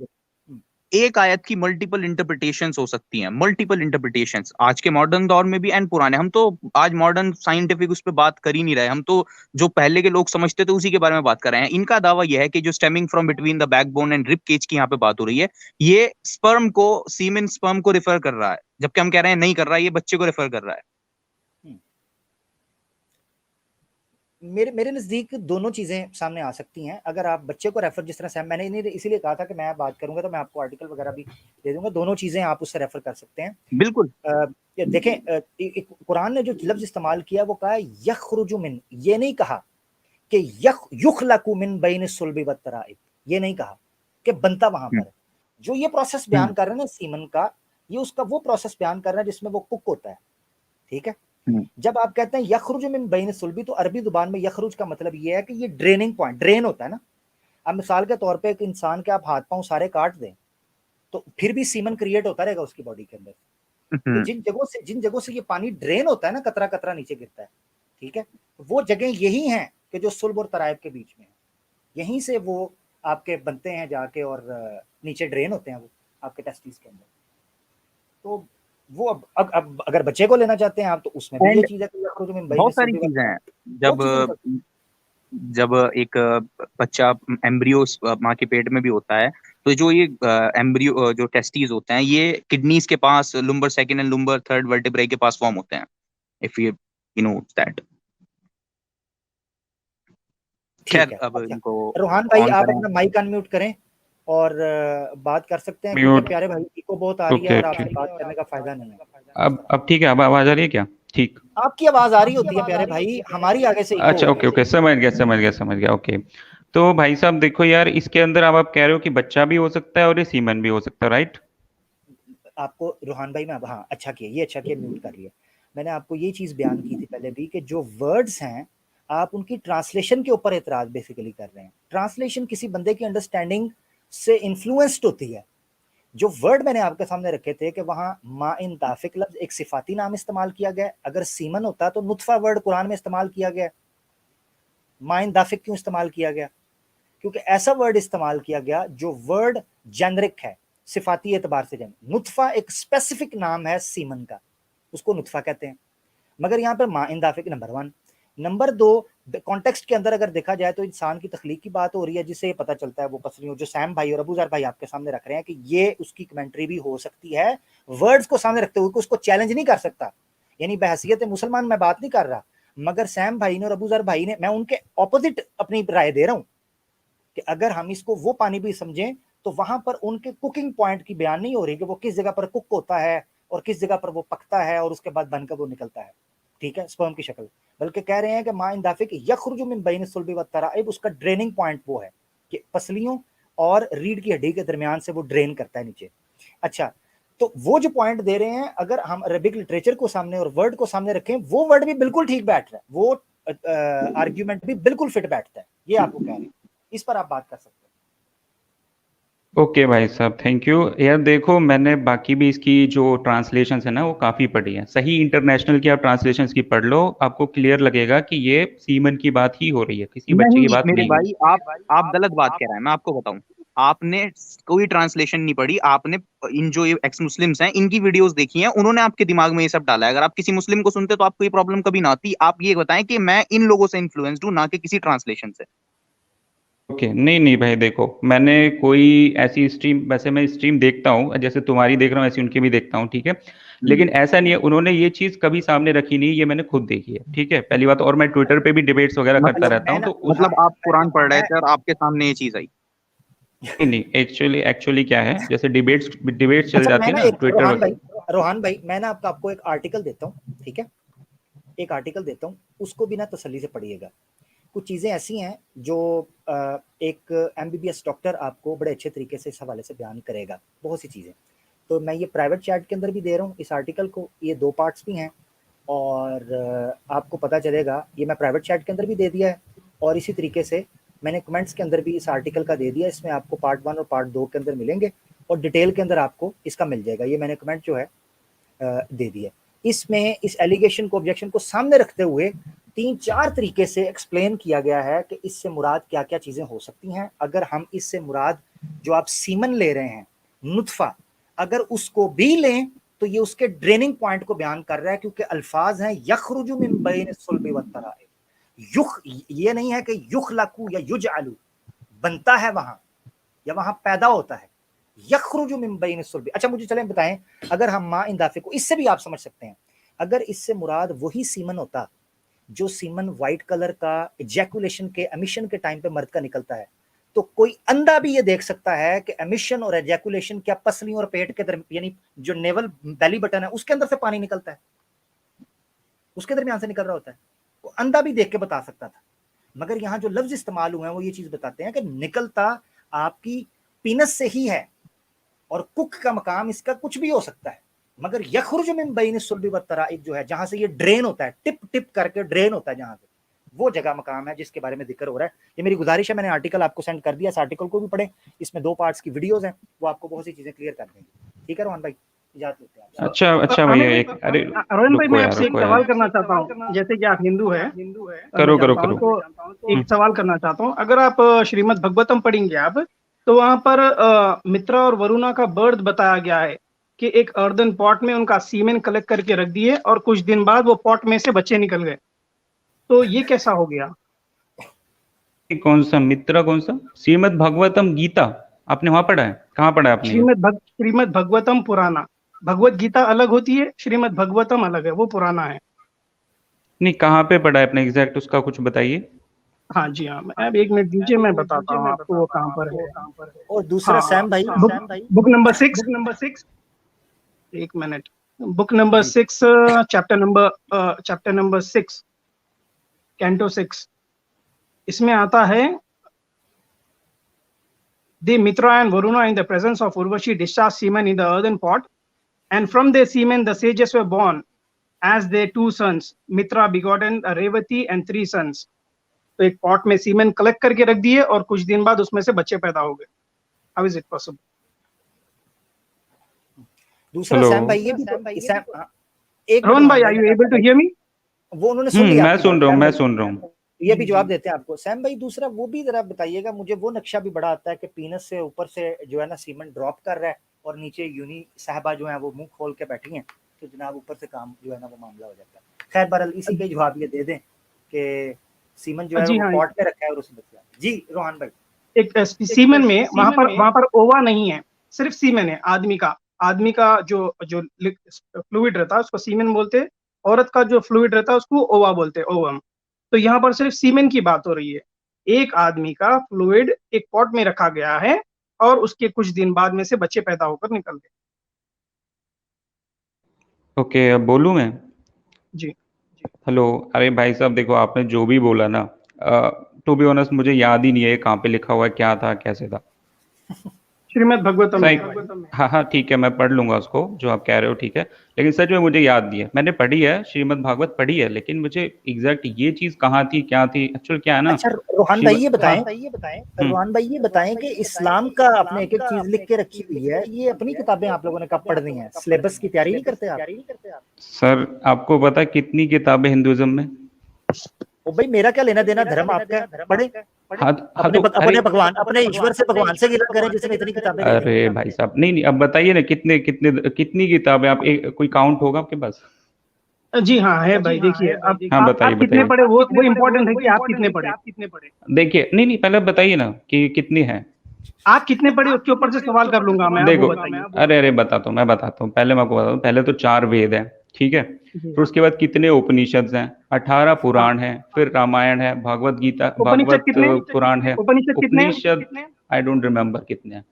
एक आयत की मल्टीपल इंटरप्रिटेशंस हो सकती हैं, मल्टीपल इंटरप्रिटेशंस आज के मॉडर्न दौर में भी एंड पुराने। हम तो आज मॉडर्न साइंटिफिक उस पर बात कर ही नहीं रहे, हम तो जो पहले के लोग समझते थे उसी के बारे में बात कर रहे हैं। इनका दावा यह है कि जो stemming from between the backbone and rib cage की यहाँ पे बात हो रही है, ये स्पर्म को, सीमेन स्पर्म को रिफर कर रहा है, जबकि हम कह रहे हैं नहीं कर रहा है, ये बच्चे को रेफर कर रहा है। मेरे मेरे नज़दीक दोनों चीज़ें सामने आ सकती हैं। अगर आप बच्चे को रेफर, जिस तरह से मैंने इसीलिए कहा था कि मैं बात करूंगा तो मैं आपको आर्टिकल वगैरह भी दे दूंगा, दोनों चीज़ें आप उससे रेफर कर सकते हैं। बिल्कुल। देखें, कुरान ने जो लफ्ज़ इस्तेमाल किया वो कहा यखरुजु मिन, ये नहीं कहा कि युखलकु मिन बैन सुल्बि व तराइब, ये नहीं कहा कि बनता वहां पर। जो ये प्रोसेस बयान कर रहे हैं ना सीमन का, ये उसका वो प्रोसेस बयान कर रहा है जिसमें वो कुक होता है, ठीक है। जब आप कहते हैं यखरुज मिन बैन सुल्बी, तो अरबी जुबान में यखरुज का मतलब ये है कि ये ड्रेनिंग पॉइंट, ड्रेन होता है ना। अब मिसाल के तौर पे एक इंसान के आप हाथ पांव सारे काट दें तो फिर भी सीमन क्रिएट होता रहेगा उसकी बॉडी के अंदर। तो जिन जगहों से ये पानी ड्रेन होता है ना, कतरा कतरा नीचे गिरता है, ठीक है, वो जगह यही हैं कि जो सुल्ब और तराइब के बीच में है, यहीं से वो आपके बनते हैं जाके और नीचे ड्रेन होते हैं वो आपके टेस्टिस के अंदर। तो वो अब अगर बच्चे को लेना चाहते हैं आप, तो उसमें भी ये चीज है कि बहुत सारी चीजें हैं। जब एक बच्चा एम्ब्रियो माँ के पेट में भी होता है, तो जो ये एम्ब्रियो जो टेस्टीज होते हैं, ये किडनीज के पास lumbar second and lumbar third vertebrae के पास फॉर्म होते हैं, इफ यू नो दैट। खैर, अब इनको रोहान भाई आप अपना माइक अनम्यूट करें और बात कर सकते हैं, क्योंकि प्यारे भाई इको बहुत आ रही है और आपसे बात करने का फायदा नहीं है। अब ठीक है, अब आवाज आ रही है क्या? ठीक, आपकी आवाज आ रही होती है प्यारे भाई, हमारी आगे से इको। अच्छा, ओके, समझ गया। ओके, तो भाई साहब देखो यार, इसके अंदर आप कह रहे हो कि बच्चा भी हो सकता है और ये सीमन भी हो सकता है, राइट? आपको रोहान भाई, मैं हाँ अच्छा किया म्यूट कर लिया। मैंने आपको ये चीज बयान की थी पहले भी कि जो वर्ड्स हैं आप उनकी ट्रांसलेशन के ऊपर एतराज बेसिकली कर रहे हैं। ट्रांसलेशन किसी बंदे की अंडरस्टैंडिंग से इन्फ्लुएंस्ड होती है। जो वर्ड मैंने आपके सामने रखे थे कि वहां मा इन दाफिक लफ्ज एक सिफाती नाम इस्तेमाल किया गया, अगर सीमन होता तो नुत्फा वर्ड कुरान में इस्तेमाल किया गया। मा इन दाफिक क्यों इस्तेमाल किया गया? क्योंकि ऐसा वर्ड इस्तेमाल किया गया जो वर्ड जेनरिक है, सिफाती एतबार से। नुत्फा एक स्पेसिफिक नाम है सीमन का, उसको नुत्फा कहते हैं। मगर यहाँ पर मा इन दाफिक नंबर 1। नंबर 2, कॉन्टेक्स्ट के अंदर अगर देखा जाए तो इंसान की तख्लीक की बात हो रही है, जिससे ये पता चलता है वो पसलियों, जो सैम भाई और अबूजर भाई आपके सामने रख रहे हैं कि ये उसकी कमेंट्री भी हो सकती है वर्ड्स को सामने रखते हुए, उसको चैलेंज नहीं कर सकता। यानी बहसियत मुसलमान मैं बात नहीं कर रहा, मगर सैम भाई ने और अबूजर भाई ने, मैं उनके ऑपोजिट अपनी राय दे रहा हूं कि अगर हम इसको वो पानी भी समझें तो वहां पर उनके कुकिंग पॉइंट की बयान नहीं हो रही कि वो किस जगह पर कुक होता है और किस जगह पर वो पकता है और उसके बाद बनकर वो निकलता है, ठीक है, स्पर्म की शक्ल। बल्कि कह रहे हैं कि मा इन दाफिक यखरुजु मिन बैन सुल्बि व तराइब, उसका ड्रेनिंग पॉइंट वो है कि पसलियों और रीढ़ की हड्डी के दरमियान से वो ड्रेन करता है नीचे। अच्छा, तो वो जो पॉइंट दे रहे हैं, अगर हम अरबिक लिटरेचर को सामने और वर्ड को सामने रखें, वो वर्ड भी बिल्कुल ठीक बैठ रहा है, वो आर्ग्यूमेंट भी बिल्कुल फिट बैठता है, ये आपको कह रहे हैं। इस पर आप बात कर सकते हैं। ओके भाई साहब, थैंक यू यार। देखो, मैंने बाकी भी इसकी जो ट्रांसलेशंस है ना वो काफ़ी पढ़ी है। सही इंटरनेशनल की आप ट्रांसलेशंस की पढ़ लो, आपको क्लियर लगेगा कि ये सीमन की बात ही हो रही है, किसी बच्चे की बात मेरे नहीं भाई, आप गलत बात कह रहे हैं। मैं आपको बताऊं, आपने कोई ट्रांसलेशन नहीं पढ़ी, आपने इन जो ये एक्स मुस्लिम्स हैं इनकी वीडियोस देखी हैं, उन्होंने आपके दिमाग में ये सब डाला है। अगर आप किसी मुस्लिम को सुनते तो आपको ये प्रॉब्लम कभी ना आती। आप ये बताएं कि मैं इन लोगों से इन्फ्लुएंस्ड हूं, ना कि किसी ट्रांसलेशन से। ओके, नहीं भाई, देखो, मैंने कोई ऐसी स्ट्रीम, वैसे मैं स्ट्रीम देखता हूँ, जैसे तुम्हारी देख रहा हूँ ऐसी उनकी भी देखता हूँ, ठीक है, लेकिन ऐसा नहीं है उन्होंने ये चीज कभी सामने रखी नहीं, ये मैंने खुद देखी है, ठीक है, पहली बात। और मैं ट्विटर पे भी डिबेट्स वगैरह करता रहता हूँ, तो मतलब आप कुरान पढ़ रहे थे और आपके सामने ये चीज आई? नहीं, एक्चुअली क्या है, जैसे डिबेट्स चल जाती है ना ट्विटर। रोहान भाई, मैं ना आपको एक आर्टिकल देता हूँ, ठीक है, एक आर्टिकल देता हूँ, उसको बिना तसल्ली से पढ़िएगा। कुछ चीज़ें ऐसी हैं जो एक MBBS डॉक्टर आपको बड़े अच्छे तरीके से इस हवाले से बयान करेगा, बहुत सी चीज़ें। तो मैं ये प्राइवेट चैट के अंदर भी दे रहा हूँ इस आर्टिकल को, ये 2 पार्ट्स भी हैं और आपको पता चलेगा। ये मैं प्राइवेट चैट के अंदर भी दे दिया है और इसी तरीके से मैंने कमेंट्स के अंदर भी इस आर्टिकल का दे दिया। इसमें आपको पार्ट 1 और पार्ट 2 के अंदर मिलेंगे और डिटेल के अंदर आपको इसका मिल जाएगा। ये मैंने कमेंट जो है दे दिया। इसमें इस एलिगेशन को, ऑब्जेक्शन को सामने रखते हुए 3-4 तरीके से एक्सप्लेन किया गया है कि इससे मुराद क्या क्या चीज़ें हो सकती हैं। अगर हम इससे मुराद जो आप सीमन ले रहे हैं नुतफा, अगर उसको भी लें तो ये उसके ड्रेनिंग पॉइंट को बयान कर रहा है, क्योंकि अल्फाज हैं यखरुजु मिन बैन सुल्बि व तराइब। युख ये नहीं है कि युखलकु या युजअलु बनता है वहां या वहां पैदा होता है, यखरुजु मिन बैन सुल्बि। अच्छा मुझे चलें बताएं, अगर हम मां इंदाफे को इससे भी आप समझ सकते हैं, अगर इससे मुराद वही सीमन होता जो सीमन व्हाइट कलर का एजैकुलेशन के एमिशन के टाइम पे मर्द का निकलता है, तो कोई अंधा भी ये देख सकता है कि एमिशन और एजैकुलेशन क्या पसली और पेट के दरमियान, यानी जो नेवल बेली बटन है उसके अंदर से पानी निकलता है, उसके दरमियान से निकल रहा होता है, वो अंधा भी देख के बता सकता था। मगर यहाँ जो लफ्ज इस्तेमाल हुए हैं वो ये चीज बताते हैं कि निकलता आपकी पीनस से ही है, और कुक का मकाम इसका कुछ भी हो सकता है, मगर यखरुजु मिन बैन सुल्बि व तराइब जो है, जहां से ये ड्रेन होता है, टिप टिप करके ड्रेन होता है जहां से, वो जगह मकाम है जिसके बारे में जिक्र हो रहा है। ये मेरी गुजारिश है, मैंने आर्टिकल आपको सेंड कर दिया, इस आर्टिकल को भी पढ़ें, इसमें 2 पार्ट्स की वीडियोस हैं, वो आपको बहुत सी चीजें क्लियर कर देंगे। ठीक है रोहन भाई, इजाजत लेते हैं। अच्छा अच्छा भैया, एक अरे रोहन भाई रुको मैं यार, आपसे एक रुको सवाल यार, करना चाहता हूँ, जैसे कि आप हिंदू है, करो करो करो। तो एक सवाल करना चाहता हूँ। अगर आप श्रीमद् भगवतम पढ़ेंगे आप, तो वहां पर मित्रा और वरुणा का बर्थ बताया गया है कि एक अर्दन पॉट में उनका सीमेन कलेक्ट करके रख दिए और कुछ दिन बाद वो पॉट में से बच्चे निकल गए, तो ये कैसा हो गया? कौन सा मित्रा, कौन सा? श्रीमद् भागवतम गीता आपने वहां पढ़ा है? कहाँ पढ़ा है आपने? श्रीमद् भगवतम पुराना, भगवत गीता अलग होती है, श्रीमद् भगवतम अलग है, वो पुराना है। नहीं, कहाँ पे पढ़ा है आपने एग्जैक्ट, उसका कुछ बताइए। हाँ जी हाँ, अब 1 मिनट दीजिए, मैं बताता हूँ आपको वो कहाँ पर है। और दूसरा हाँ, सैम भाई, book number 6, 1 minute, book number 6 chapter number 6 canto 6, इसमें आता है the Mitra and Varuna in the presence of Urvashi discharged semen in the earthen pot, and from their semen the sages were born as their 2 sons. Mitra begotten Revati and 3 sons. तो एक pot में सीमेन collect करके रख दिए और कुछ दिन बाद उसमें से बच्चे पैदा हो गए। How is it possible? दूसरा सैम भाई, ये भी एक रोहन भाई, are you able to hear me? वो उन्होंने सुन लिया, मैं सुन रहा हूँ। ये भी जवाब देते हैं आपको। सैम भाई दूसरा वो भी जरा बताइएगा, मुझे वो नक्शा भी बड़ा आता है कि पीनस से ऊपर से जो है ना सीमेंट ड्रॉप कर रहा है और नीचे यूनी साहबा जो है वो मुंह खोल के बैठी हैं, तो जनाब ऊपर से काम जो है ना वो मामला हो जाता है। खैर बहरहाल इसी के जवाब ये दे दें कि सीमन जो है वो पॉट पे रखा है और उसमें बच्चा। जी रोहन भाई, एक सीमन में वहां पर ओवा नहीं है, सिर्फ सीमन है। आदमी का जो फ्लूइड रहता है उसको सीमन बोलते हैं, औरत का जो फ्लूइड रहता है उसको ओवा बोलते हैं, ओवम। तो यहाँ पर सिर्फ सीमेन की बात हो रही है। एक आदमी का फ्लूइड एक पॉट में रखा गया है और उसके कुछ दिन बाद में से बच्चे पैदा होकर निकल गए। ओके, अब बोलूं मैं? जी हेलो। अरे भाई साहब देखो, आपने जो भी बोला ना, टू बी ऑनेस्ट मुझे याद ही नहीं है कहाँ पे लिखा हुआ है, क्या था कैसे था। श्रीमद् भगवतम। हाँ ठीक है, मैं पढ़ लूंगा उसको जो आप कह रहे हो, ठीक है, लेकिन सच में मुझे याद नहीं है। मैंने पढ़ी है, श्रीमद् भागवत पढ़ी है, लेकिन मुझे एग्जैक्ट ये चीज कहाँ थी, क्या थी, एक्चुअल क्या है ना। अच्छा रोहन भाई ये बताएं, रोहन भाई ये बताएं कि इस्लाम का आपने एक एक चीज लिख के रखी हुई है, ये अपनी किताबें आप लोगों ने कब पढ़नी है? सिलेबस की तैयारी नहीं करते आप? सर आपको पता है कितनी किताबें हिंदुइज्म में? ओ भाई मेरा क्या लेना देना, धर्म आपका, पढ़े अपने भगवान, अपने ईश्वर से, भगवान से गिला करें जिसने इतनी किताबें। अरे भाई साहब नहीं, अब बताइए ना कितनी किताबें आप, कोई काउंट होगा आपके पास? जी हाँ है भाई, देखिए हाँ बताइए कितने पढ़े, वो इम्पोर्टेंट है कि आप कितने पढ़े। देखिए नहीं पहले बताइए ना कि कितनी है। आप कितने पढ़े उसके ऊपर से सवाल कर लूंगा मैं। देखो अरे बताता हूँ, पहले मैं आपको बताता हूँ। पहले तो 4 वेद है, ठीक है, फिर उसके बाद कितने उपनिषद हैं? 18 पुराण है, फिर रामायण है, भगवत गीता, भागवत पुराण है, उपनिषद आई डोंट रिमेम्बर कितने हैं।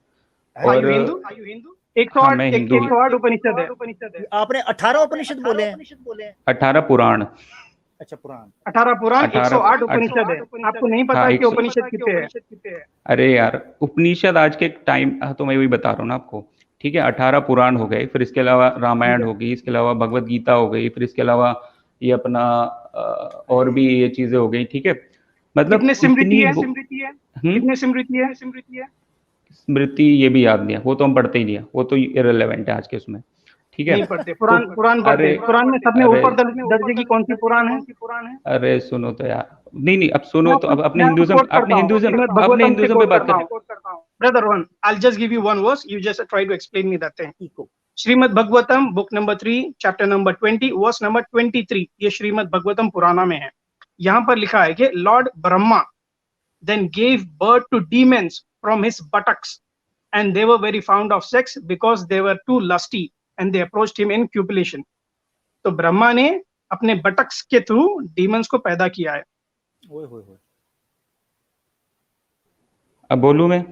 और 108 उपनिषद है। आपने 18 उपनिषद बोले हैं? 18 पुराण। अच्छा पुराण, 18 पुराण, 108 उपनिषद है। आपको नहीं पता कि उपनिषद कितने हैं? अरे यार उपनिषद आज के टाइम, तो मैं वही बता रहा हूँ ना आपको, ठीक है। 18 पुराण हो गए, फिर इसके अलावा रामायण हो गई, इसके अलावा भगवत गीता हो गई, फिर इसके अलावा ये अपना और भी ये चीजें हो गई, ठीक है। मतलब कितने स्मृति है? स्मृति ये भी याद नहीं है, वो तो हम पढ़ते ही नहीं है, वो तो इररिलेवेंट है आज के उसमें, ठीक है। नहीं पढ़ते पुराण पढ़ते। पुराण में सबने ऊपर दर्जे की कौन सी पुराण है? अरे सुनो तो यार, नहीं अब सुनो तो, अब अपने हिंदुइज्म पे बात करें। Brother Rohan, I'll just give you one verse. You just try to explain me that thing. इको Srimad Bhagavatam book number 3 chapter number 20 verse number 23, ये श्रीमद् भगवतम पुराना में है। यहाँ पर लिखा है कि Lord Brahma then gave birth to demons from his buttocks, and they were very fond of sex because they were too lusty, and they approached him in copulation. तो ब्रह्मा ने अपने बटक्स के थ्रू डीमंस को पैदा किया है। ओए होए होए अब बोलूं मैं?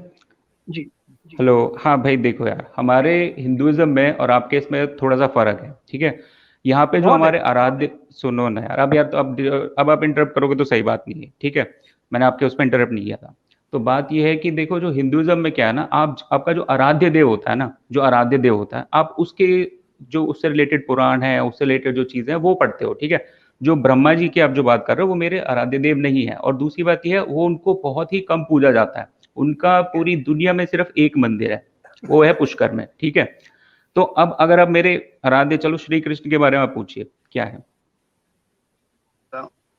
जी हेलो, हाँ भाई देखो यार, हमारे हिंदुइज्म में और आपके इसमें थोड़ा सा फर्क है, ठीक है। यहाँ पे जो बहुत हमारे आराध्य, सुनो ना यार, अब यार तो अब आप इंटरप्ट करोगे तो सही बात नहीं है, ठीक है। मैंने आपके उसमें इंटरप्ट नहीं किया था। तो बात यह है कि देखो, जो हिंदुइज्म में क्या है ना, आपका जो आराध्य देव होता है ना, जो आराध्य देव होता है, आप उसके जो उससे रिलेटेड पुराण है, उससे रिलेटेड जो चीजें हैं वो पढ़ते हो, ठीक है। जो ब्रह्मा जी की आप जो बात कर रहे हो वो मेरे आराध्य देव नहीं है। और दूसरी बात यह है, वो उनको बहुत ही कम पूजा जाता है। उनका पूरी दुनिया में सिर्फ एक मंदिर है, वो है पुष्कर में, ठीक है। तो अब अगर आप मेरे आराध्य, चलो श्री कृष्ण के बारे में पूछिए क्या है।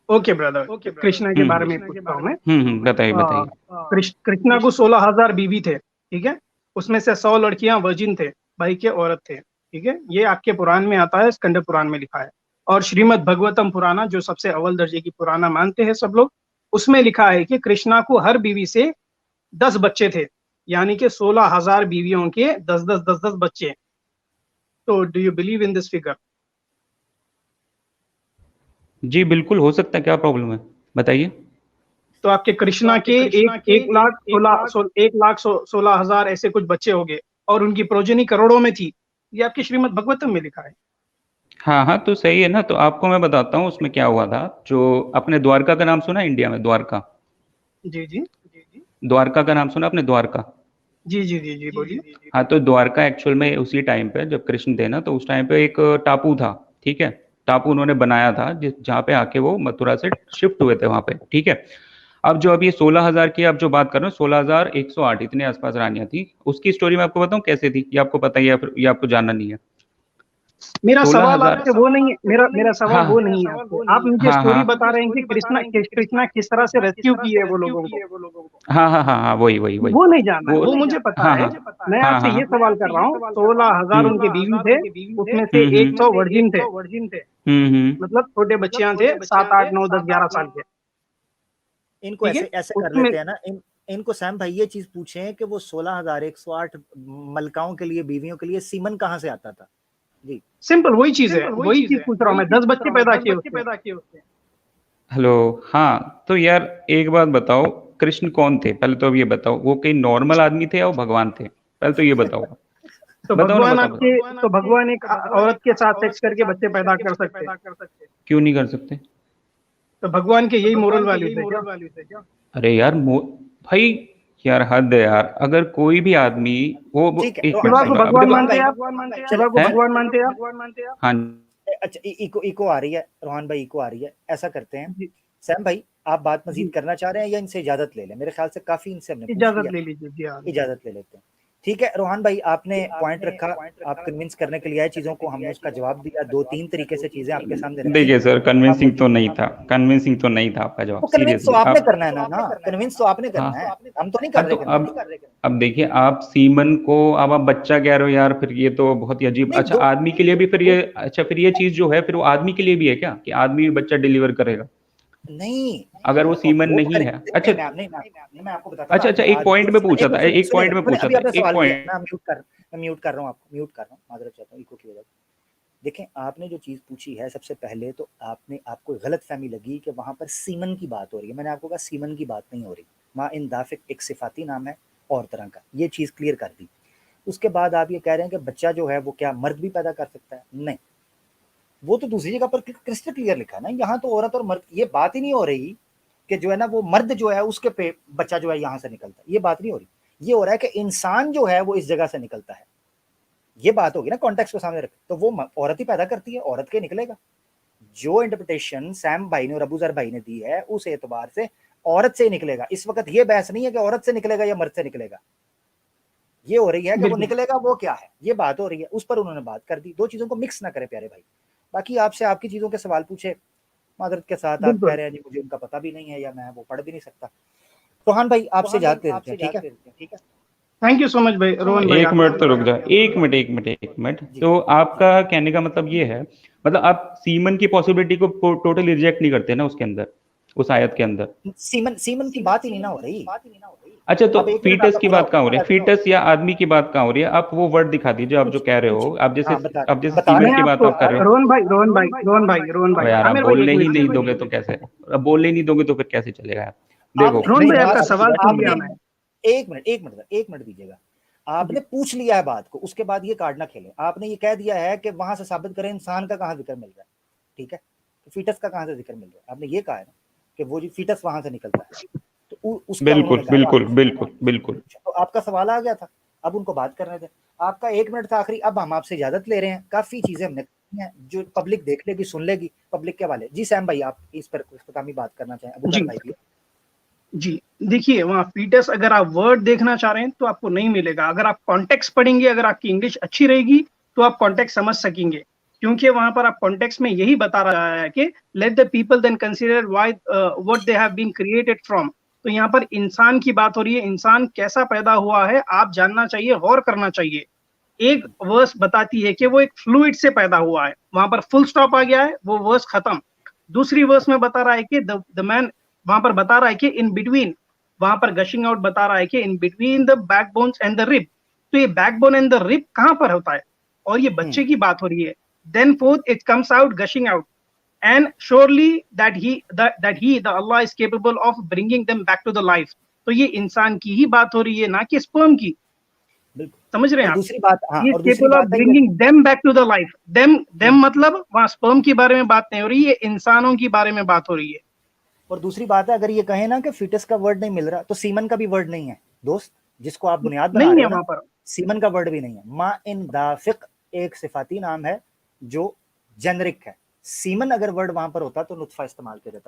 ओके ब्रदर, कृष्णा के बारे में पूछता हूँ मैं। बताइए बताइए। कृष्णा को 16,000 बीवी थे, ठीक है। उसमें से 100 लड़कियां वर्जिन थे, भाई के औरत थे, ठीक है। ये आपके पुराण में आता है, स्कंद पुराण में लिखा है। और श्रीमद् भगवतम पुराना, जो सबसे अव्वल दर्जे की पुराना मानते हैं सब लोग, उसमें लिखा है कि कृष्णा को हर बीवी से 10 बच्चे थे, यानी कि 16,000 बीवियों के 10 बच्चे। तो do you believe in this figure? जी बिल्कुल हो सकता है, क्या प्रॉब्लम है, बताइए। तो आपके कृष्णा के 1,16,000 ऐसे कुछ बच्चे हो गए, और उनकी प्रोजनी करोड़ों में थी। ये आपके श्रीमद् भगवतम में लिखा है। हाँ हाँ, तो सही है ना। तो आपको मैं बताता हूँ उसमें क्या हुआ था। जो अपने द्वारका का नाम सुना है, इंडिया में द्वारका? जी जी द्वारका का नाम सुना आपने, द्वारका? जी जी जी जी बोलिए। हाँ, तो द्वारका एक्चुअल में उसी टाइम पे जब कृष्ण थे ना, तो उस टाइम पे एक टापू था, ठीक है। टापू उन्होंने बनाया था जहाँ पे आके वो मथुरा से शिफ्ट हुए थे वहां पे, ठीक है। अब जो अभी 16,000 की आप जो बात कर रहे हो, 16,108 इतने आसपास रानियां थी। उसकी स्टोरी मैं आपको बताऊं कैसे थी, ये आपको पता ही है, फिर ये आपको जानना नहीं है? मेरा सवाल 16,000, आपसे वो नहीं है, मेरा सवाल वो नहीं है आपसे। आप मुझे हाँ स्टोरी हाँ बता रहे हैं कि कृष्णा किस तरह से रेस्क्यू किए वो लोगों को। हाँ हाँ हाँ हाँ, वही वही वही वो नहीं जानना है, वो मुझे पता हाँ है। हाँ मैं हाँ आपसे हाँ ये सवाल कर रहा हूँ, 16,000 उनके बीवी थे, उसमें से 100 वर्जिन थे, मतलब छोटे बच्चियां थे, 7, 8, 9, 10, 11 साल के। इनको ठीक है, ऐसे ऐसे कर उसमें लेते हैं ना, इनको सैम भाई ये चीज पूछें कि वो 16,108 मलकाओं के लिए, बीवियों के लिए सीमन कहाँ से आता था? जी सिंपल वही चीज है, वही चीज पूछ रहा हूँ मैं। 10 बच्चे पैदा किए उसने। हेलो, हाँ तो यार एक बात बताओ, कृष्ण कौन थे पहले तो अब ये बताओ। वो कहीं नॉर्मल आदमी थे या वो भगवान थे, पहले तो ये बताओ। तो बताओ ना, भगवान बताओ बताओ। आपके, तो भगवान एक औरत के साथ सेक्स करके बच्चे पैदा कर सकते हैं। क्यों नहीं कर सकते? तो भगवान के यही मोरल वैल्यूज है क्या? अरे यार भाई, यार हद है यार। अगर कोई भी आदमी ठीक है, एक रोहन शिवा मिनट को सुनो, अब भगवान देखो। मानते हैं आप? शिवा को है? भगवान मानते हैं आप? हाँ अच्छा इको आ रही है रोहन भाई, इको आ रही है। ऐसा करते हैं जी, सैम भाई, आप बात मजीद जी, करना चाह रहे हैं या इनसे इजाजत ले लें? मेरे ख्याल से काफी इनसे हमने पूछ इजाजत लिया, ले लीजिए जी। हाँ, इजाजत ले लेते हैं। ठीक है रोहन भाई, आपने पॉइंट रखा, आप कन्विंस करने के लिए आए चीजों को, हमने उसका जवाब दिया, 2-3 तरीके से चीजें आपके सामने रखी। देखिए सर, आप कन्विंसिंग मुझे तो नहीं था, कन्विंसिंग तो नहीं था आपका तो जवाब, कन्विंस तो सीरियसली। आपने आप करना है ना, कन्विंस तो आपने करना है, हम तो नहीं कर हाँ, रहे तो कन्विंस। अब देखिए, आप सीमन को अब आप बच्चा कह रहे हो यार, फिर ये तो बहुत ही अजीब। नहीं अच्छा, दो, आदमी के लिए भी फिर ये, अच्छा फिर ये चीज जो है फिर वो आदमी के लिए भी है क्या, कि आदमी भी बच्चा डिलीवर करेगा नहीं अगर वो सीमन वो नहीं है? अच्छा मैं आपको बताता हूँ। अच्छा अच्छा, एक पॉइंट में पूछा था, एक पॉइंट में पूछा अभी था, आपने एक सवाल किया, पॉइंट। मैं म्यूट कर रहा हूँ आपको, म्यूट कर रहा हूँ, माजरत चाहता हूँ इको की वजह से। देखें, आपने जो चीज़ पूछी है, सबसे पहले तो आपको गलत फहमी लगी कि वहाँ पर सीमन की बात हो रही है। मैंने आपको कहा सीमन की बात नहीं हो रही, माँ इन दाफिक एक सिफाती नाम है और तरह का, ये चीज़ क्लियर कर दी। उसके बाद आप ये कह रहे हैं कि बच्चा जो है वो क्या मर्द भी पैदा कर सकता है? नहीं, वो तो दूसरी जगह पर क्रिस्टल क्लियर लिखा है ना। यहाँ तो औरत और मर्द, ये बात ही नहीं हो रही कि जो है ना वो मर्द जो है उसके पे बच्चा जो है यहाँ से निकलता है, ये बात नहीं हो रही। ये हो रहा है कि इंसान जो है वो इस जगह से निकलता है, ये बात होगी ना, कॉन्टेक्स्ट को सामने रख। तो वो औरत ही पैदा करती है, औरत के निकलेगा। जो इंटरप्रिटेशन सैम भाई ने और अबूजर भाई ने दी है उस एतबार से औरत से निकलेगा। इस वक्त ये बहस नहीं है कि औरत से निकलेगा या मर्द से निकलेगा, ये हो रही है कि वो निकलेगा वो क्या है, ये बात हो रही है। उस पर उन्होंने बात कर दी। दो चीजों को मिक्स ना करें प्यारे भाई। बाकी आपसे आपकी चीजों के सवाल पूछे, मादरत के साथ आप कह रहे हैं जी मुझे उनका पता भी नहीं है या मैं वो पढ़ भी नहीं सकता। रोहान भाई आपसे इजाजत ले लेते हैं, ठीक है? थैंक यू सो मच भाई रोहन भाई। एक मिनट तो रुक जाओ, एक मिनट। तो आपका कहने का मतलब ये है, मतलब आप सीमन की पॉसिबिलिटी को टोटली रिजेक्ट नहीं करते ना उसके अंदर, उस आयत के अंदर? सीमन सीमन की बात ही नहीं ना हो रही। अच्छा, तो अब एक मिनट फीटस आपका की पूरा बात कहाँ हो रही है? फीटस या आदमी की बात कहाँ हो रही है? आप वो वर्ड दिखा दीजिए, आप जो कह रहे हो। आप जैसे हाँ, आप जैसे बता सीमन मैं की बात आपको आप कर रहे हो। रोहन भाई अबे यार, आप आमिर भाई एक बोलने ही मिनट। नहीं दोगे तो कैसे? अब बोलने ही नहीं दोगे तो फिर कैसे चलेगा यार? देखो, आपने रोहन मेरी भाई बात आपका सुन सवाल लिया, सुन आपने लिया मैं। एक मिनट दीजिएगा। आपने पूछ लिया है बात को, उसके बाद ये कार्ड ना खेले। आपने ये कह दिया है कि वहां से साबित करें इंसान का कहाँ जिक्र मिल रहा है, ठीक है, तो फीटस का कहाँ से जिक्र मिल रहा है? आपने ये कहा है ना कि वो जो फीटस वहां से निकलता है, तो उसका बिल्कुल उन्होंने दावा बिल्कुल किया। बिल्कुल बिल्कुल। तो आपका सवाल आ गया था, अब उनको बात करने दें। आपका 1 मिनट था आखिरी, अब हम आपसे इजाजत ले रहे हैं। काफी चीजें हमने की हैं जो पब्लिक देख लेगी, सुन लेगी, पब्लिक के वाले। जी सैम भाई, आप इस पर इख्तितामी बात करना चाहें? अबू जी कर भाई भी। जी देखिए, वहाँ फीटस अगर आप वर्ड देखना चाह रहे हैं तो आपको नहीं मिलेगा। अगर आप कॉन्टेक्स्ट पढ़ेंगे, अगर आपकी इंग्लिश अच्छी रहेगी तो आप कॉन्टेक्स्ट समझ सकेंगे, क्योंकि वहां पर आप कॉन्टेक्स्ट में यही बता रहा है कि let the people then consider why what they have been created from. तो यहाँ पर इंसान की बात हो रही है, इंसान कैसा पैदा हुआ है आप जानना चाहिए, गौर करना चाहिए। एक वर्स बताती है कि वो एक फ्लूइड से पैदा हुआ है, वहां पर फुल स्टॉप आ गया है, वो वर्स खत्म। दूसरी वर्स में बता रहा है कि द मैन, वहां पर बता रहा है कि इन बिटवीन, वहां पर गशिंग आउट बता रहा है कि इन between the backbones and the rib. तो ये बैकबोन एंड द रिब कहां पर होता है? और ये बच्चे की बात हो रही है। Then forth it comes out gushing out, and surely that he the Allah is capable of bringing them back to the life। तो ये इंसान की ही बात हो रही है, ना कि स्पर्म की। बिल्कुल। समझ रहे और हैं आप? दूसरी बात, हाँ, He is और दूसरी capable of बात है ये। bringing them back to the life। them मतलब वहां स्पर्म की बारे में बात नहीं हो रही है, इंसानों की बारे में बात हो रही है। और दूसरी बात है, अगर ये कहे ना कि फिटस का वर्ड नहीं मिल रहा, तो सीमन का भी वर्ड नहीं है दोस्त, जिसको आप बुनियाद बना नहीं रहे है हो ना, वहां पर। सीमन का वर्ड भी नहीं है। मा इन दाफिक एक सिफाती नाम है जो जेनरिक है। सीमन अगर वर्ड वहां पर होता तो नुत्फा इस्तेमाल किया जाता।